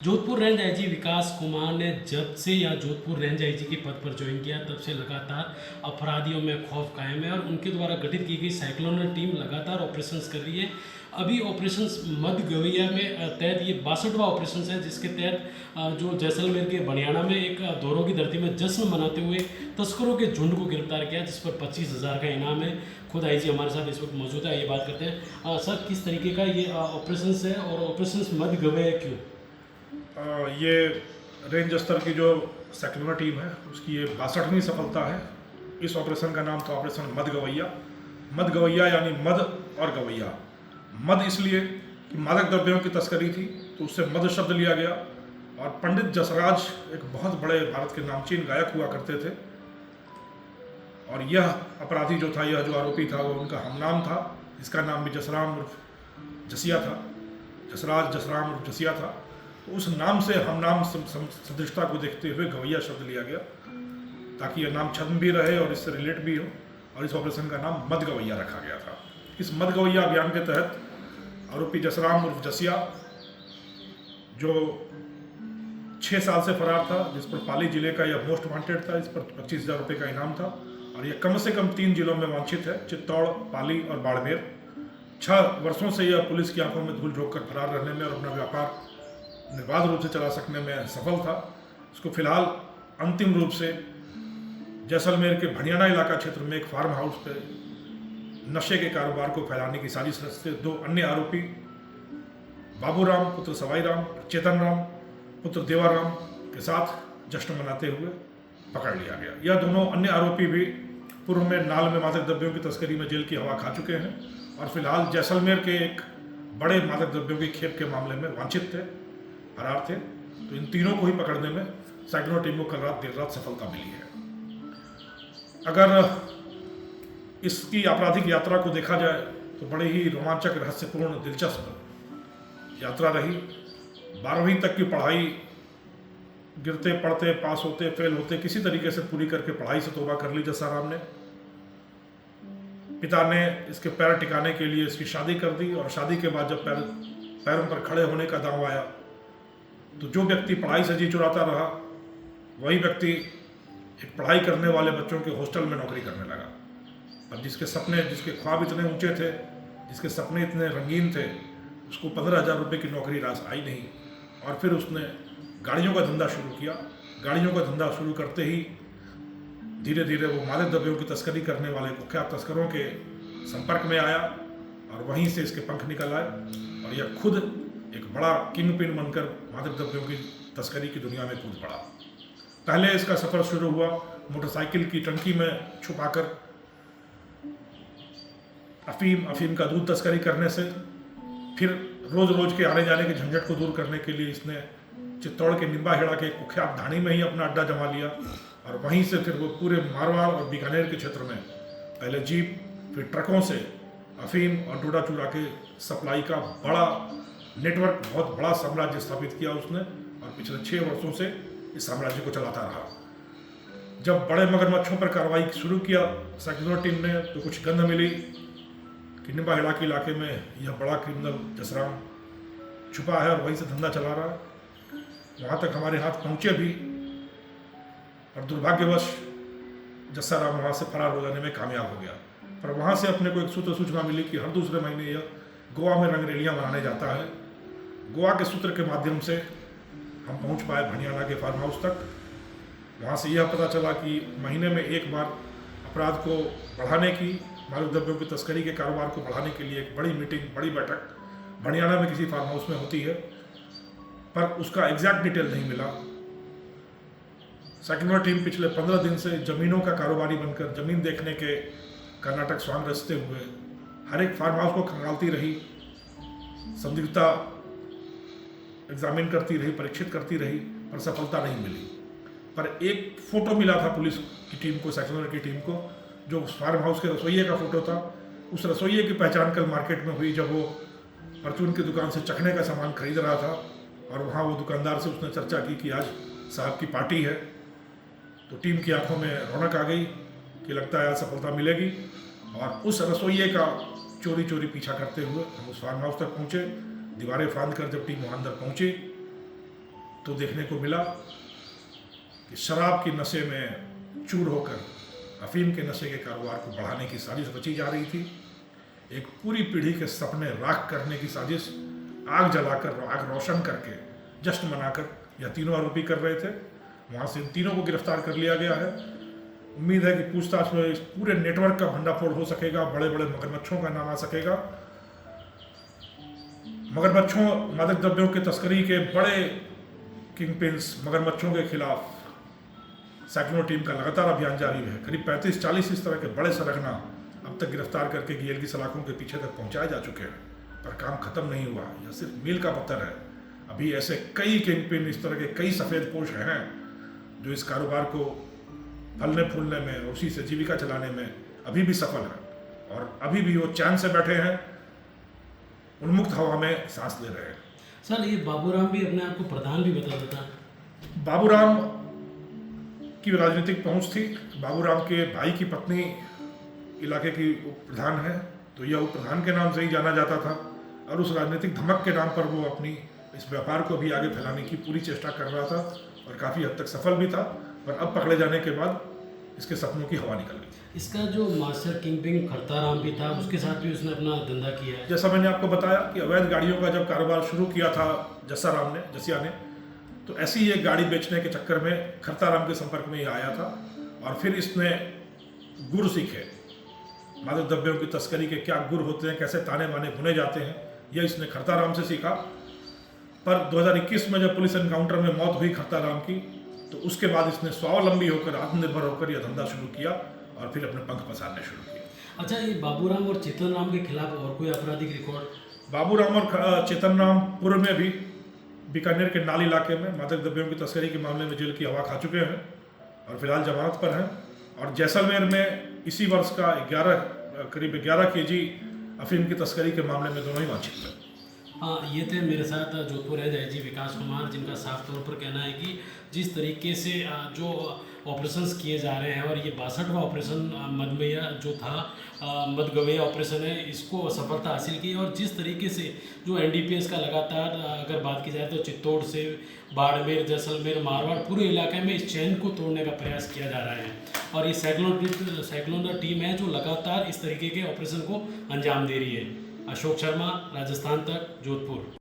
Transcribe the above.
Jodhpur range IG विकास कुमार ने जब से या जोधपुर रेंज आईजी के पद पर ज्वाइन किया तब से लगातार अपराधियों में खौफ कायम है और उनके द्वारा गठित की गई साइक्लोनर टीम लगातार ऑपरेशंस कर रही है। अभी ऑपरेशंस मध्य गवैया में तहत ये 62वां ऑपरेशन है, जिसके तहत जो जैसलमेर के बनियाना में एक दोरों की धरती में जश्न मनाते हुए तस्करों के झुंड को गिरफ्तार किया, जिस पर 25,000 का इनाम है। खुद आईजी हमारे साथ इस वक्त मौजूद है, ये बात करते हैं। सर, किस तरीके का ये ऑपरेशन है और ऑपरेशन मध्य गवैया क्यों? ये रेंज स्तर की जो सेक्युलर टीम है उसकी ये 62वीं सफलता है। इस ऑपरेशन का नाम था ऑपरेशन मध गवैया। मध गवैया यानी मध और गवैया। मध इसलिए कि मादक द्रव्यों की तस्करी थी तो उससे मध शब्द लिया गया। और पंडित जसराज एक बहुत बड़े भारत के नामचीन गायक हुआ करते थे और यह अपराधी जो था, यह जो आरोपी था, वो उनका हमनाम था। इसका नाम भी जसराम उर्फ जसिया था। जसराज जसराम उर्फ जसिया था। तो उस नाम से हम नाम सदृशता को देखते हुए गवैया शब्द लिया गया ताकि यह नाम छद्म भी रहे और इससे रिलेट भी हो, और इस ऑपरेशन का नाम मध गवैया रखा गया था। इस मध गवैया अभियान के तहत आरोपी जसराम उर्फ जसिया, जो 6 साल से फरार था, जिस पर पाली जिले का यह मोस्ट वांटेड था, इस पर 25,000 रुपये का इनाम था और यह कम से कम 3 जिलों में वांछित है, चित्तौड़, पाली और बाड़मेर। 6 वर्षों से यह पुलिस की आंखों में धूल झोंक कर फरार रहने में और अपना व्यापार निर्बाध रूप से चला सकने में सफल था। इसको फिलहाल अंतिम रूप से जैसलमेर के भनियाना इलाका क्षेत्र में एक फार्म हाउस पे नशे के कारोबार को फैलाने की साजिश रचते 2 अन्य आरोपी बाबूराम पुत्र सवाईराम, चेतन राम पुत्र देवाराम के साथ जश्न मनाते हुए पकड़ लिया गया। यह दोनों अन्य आरोपी भी पूर्व में नाल में मादक द्रव्यों की तस्करी में जेल की हवा खा चुके हैं और फिलहाल जैसलमेर के एक बड़े मादक द्रव्यों की खेप के मामले में वांछित थे, फरार थे। तो इन तीनों को ही पकड़ने में साइक्लोनर टीम को कल रात देर रात सफलता मिली है। अगर इसकी आपराधिक यात्रा को देखा जाए तो बड़े ही रोमांचक, रहस्यपूर्ण, दिलचस्प यात्रा रही। 12वीं तक की पढ़ाई गिरते पढ़ते, पास होते, फेल होते, किसी तरीके से पूरी करके पढ़ाई से तौबा कर ली जसाराम ने। पिता ने इसके पैर टिकाने के लिए इसकी शादी कर दी और शादी के बाद जब पैरों पर खड़े होने का दांव आया तो जो व्यक्ति पढ़ाई से जी चुराता रहा, वही व्यक्ति एक पढ़ाई करने वाले बच्चों के हॉस्टल में नौकरी करने लगा। अब जिसके सपने, जिसके ख्वाब इतने ऊंचे थे, जिसके सपने इतने रंगीन थे, उसको 15,000 रुपये की नौकरी रास आई नहीं और फिर उसने गाड़ियों का धंधा शुरू किया। गाड़ियों का धंधा शुरू करते ही धीरे धीरे वो मादक द्रव्यों की तस्करी करने वाले कुख्यात तस्करों के संपर्क में आया और वहीं से इसके पंख निकल आए और यह खुद एक बड़ा किंग पिन बनकर मादक द्रव्यों की तस्करी की दुनिया में कूद पड़ा। पहले इसका सफर शुरू हुआ मोटरसाइकिल की टंकी में छुपाकर अफीम का दूध तस्करी करने से। फिर रोज रोज के आने जाने के झंझट को दूर करने के लिए इसने चित्तौड़ के निम्बाहेड़ा के कुख्यात ढाणी में ही अपना अड्डा जमा लिया और वहीं से फिर वो पूरे मारवाड़ और बीकानेर के क्षेत्र में पहले जीप, फिर ट्रकों से अफीम और डोडा चूड़ा के सप्लाई का बड़ा नेटवर्क, बहुत बड़ा साम्राज्य स्थापित किया उसने और पिछले 6 वर्षों से इस साम्राज्य को चलाता रहा। जब बड़े मगरमच्छों पर कार्रवाई शुरू किया सेक्युलर टीम ने तो कुछ गंध मिली कि निम्बाहेड़ा के इलाके में यह बड़ा क्रिमिनल जसराम छुपा है और वहीं से धंधा चला रहा है। वहाँ तक हमारे हाथ पहुँचे भी और दुर्भाग्यवश जस्साराम वहाँ से फरार हो जाने में कामयाब हो गया। पर वहाँ से अपने को एक सूचना मिली कि हर दूसरे महीने यह गोवा में रंगरेलियाँ मनाने जाता है। गोवा के सूत्र के माध्यम से हम पहुँच पाए भनियाना के फार्म हाउस तक। वहाँ से यह पता चला कि महीने में एक बार अपराध को बढ़ाने की, मादक द्रव्यों की तस्करी के कारोबार को बढ़ाने के लिए एक बड़ी मीटिंग, बड़ी बैठक भनियाना में किसी फार्म हाउस में होती है, पर उसका एग्जैक्ट डिटेल नहीं मिला। सेक्युलर टीम पिछले 15 दिन से जमीनों का कारोबारी बनकर जमीन देखने के कर्नाटक स्वांग रचते हुए हर एक फार्म हाउस को खंगालती रही, संदिग्धता एग्जामिन करती रही, परीक्षित करती रही, पर सफलता नहीं मिली। पर एक फ़ोटो मिला था पुलिस की टीम को, सेक्युलर की टीम को, जो फार्म हाउस के रसोइये का फ़ोटो था। उस रसोइये की पहचान कल मार्केट में हुई जब वो परचून की दुकान से चखने का सामान खरीद रहा था और वहाँ वो दुकानदार से उसने चर्चा की कि आज साहब की पार्टी है। तो टीम की आंखों में रौनक आ गई कि लगता है आज सफलता मिलेगी और उस रसोइये का चोरी चोरी पीछा करते हुए हम उस फार्म हाउस तक पहुँचे। दीवारें फांद कर जब टीम वहाँ अंदर पहुँची तो देखने को मिला कि शराब की नशे में चूर होकर अफीम के नशे के कारोबार को बढ़ाने की साजिश रची जा रही थी। एक पूरी पीढ़ी के सपने राख करने की साजिश, आग जलाकर, आग रोशन करके, जश्न मनाकर यह तीनों आरोपी कर रहे थे। वहाँ से इन तीनों को गिरफ्तार कर लिया गया है। उम्मीद है कि पूछताछ में इस पूरे नेटवर्क का भंडाफोड़ हो सकेगा, बड़े बड़े मगरमच्छों का नाम आ सकेगा। मगरमच्छों, मादक द्रव्यों की तस्करी के बड़े किंगपिन्स मगरमच्छों के खिलाफ साइक्लोन टीम का लगातार अभियान जारी है। करीब 35-40 इस तरह के बड़े सरगना अब तक गिरफ्तार करके गेल की सलाखों के पीछे तक पहुंचाए जा चुके हैं, पर काम खत्म नहीं हुआ। यह सिर्फ मील का पत्थर है। अभी ऐसे कई किंगपिन, इस तरह के कई सफ़ेद पोश हैं जो इस कारोबार को फलने फूलने में और उसी से जीविका चलाने में अभी भी सफल है, और अभी भी वो चैन से बैठे हैं, उन्मुक्त हवा में सांस ले रहे हैं। सर, ये बाबूराम भी अपने आप को प्रधान भी बताता था। बाबूराम की राजनीतिक पहुंच थी। बाबूराम के भाई की पत्नी इलाके की उप प्रधान है, तो यह उप प्रधान के नाम से ही जाना जाता था, और उस राजनीतिक धमक के नाम पर वो अपनी इस व्यापार को भी आगे फैलाने की पूरी चेष्टा कर रहा था, और काफ़ी हद तक सफल भी था। पर अब पकड़े जाने के बाद इसके सपनों की हवा निकल गई। इसका जो मास्टर किंगपिन खरताराम भी था, उसके साथ भी उसने अपना धंधा किया है। जैसा मैंने आपको बताया कि अवैध गाड़ियों का जब कारोबार शुरू किया था जसिया ने, तो ऐसी ही एक गाड़ी बेचने के चक्कर में खरताराम के संपर्क में ही आया था, और फिर इसने गुर सीखे, मादक द्रव्यों की तस्करी के क्या गुर होते हैं, कैसे ताने बाने बुने जाते हैं, यह इसने खरताराम से सीखा। पर 2021 में जब पुलिस एनकाउंटर में मौत हुई खरताराम की, तो उसके बाद इसने स्वावलंबी होकर, आत्मनिर्भर होकर यह धंधा शुरू किया और फिर अपने पंख पसारने शुरू किए। अच्छा, ये बाबूराम और चेतन राम के खिलाफ और कोई आपराधिक रिकॉर्ड? बाबूराम और चेतन राम पूर्व में भी बीकानेर के नाल इलाके में मादक द्रव्यों की तस्करी के मामले में जेल की हवा खा चुके हैं और फिलहाल जमानत पर हैं। और जैसलमेर में इसी वर्ष का करीब 11 केजी अफीम की तस्करी के मामले में दोनों ही वांछित हैं। हाँ, ये थे मेरे साथ जोधपुर रेंज आईजी विकास कुमार, जिनका साफ तौर पर कहना है कि जिस तरीके से जो ऑपरेशंस किए जा रहे हैं, और ये 62वां ऑपरेशन मधमैया जो था, मधगवैया ऑपरेशन है, इसको सफलता हासिल की। और जिस तरीके से जो एनडीपीएस का लगातार अगर बात की जाए तो चित्तौड़ से बाड़मेर, जैसलमेर, मारवाड़, पूरे इलाके में इस चैन को तोड़ने का प्रयास किया जा रहा है। और ये साइक्लोन टीम है जो लगातार इस तरीके के ऑपरेशन को अंजाम दे रही है। अशोक शर्मा, राजस्थान तक, जोधपुर।